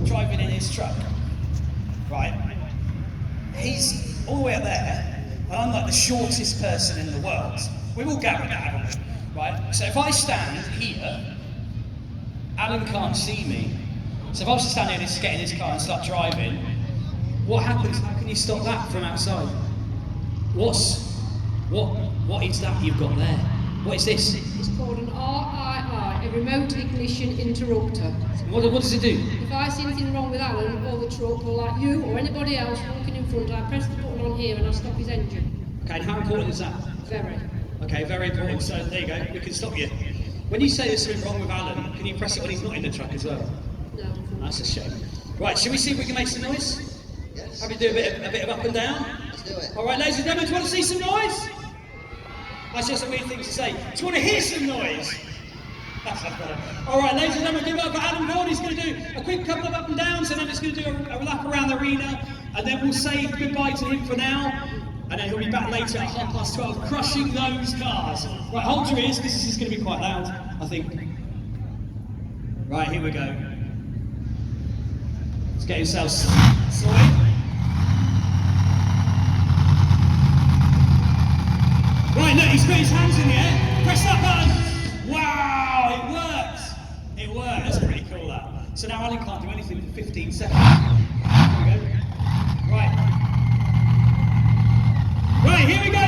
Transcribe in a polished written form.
driving in his truck, right? He's all the way up there, and I'm like the shortest person in the world. We've all gathered that, haven't we? Right? So if I stand here, Alan can't see me. So if I was to stand here and just get in his car and start driving, what happens? How can you stop that from outside? What is that you've got there? What is this? It's called an RII, a remote ignition interrupter. What does it do? If I see anything wrong with Alan or the truck, or like you or anybody else walking in front, I press the button on here and I stop his engine. Okay, and how important is that? Very. Okay, very important. So there you go, we can stop you. When you say there's something wrong with Alan, can you press it when he's not in the truck as well? No. That's a shame. Right, shall we see if we can make some noise? Yes. Have we do a bit of up and down? Let's do it. All right, ladies and gentlemen, do you want to see some noise? That's just a weird thing to say. Do you want to hear some noise? All right, ladies and gentlemen, give it up for Adam Vaughan. He's going to do a quick couple of up and downs, and then he's going to do a lap around the arena, and then we'll say goodbye to him for now, and then he'll be back later at 12:30, crushing those cars. Right, hold your ears, because this is going to be quite loud, I think. Right, here we go. Let's get yourselves sorted. Right, look, he's put his hands in the air. Press that button. Wow, it works. It worked. That's pretty cool, that. So now Alan can't do anything for 15 seconds. Here we go. Right. Right, here we go.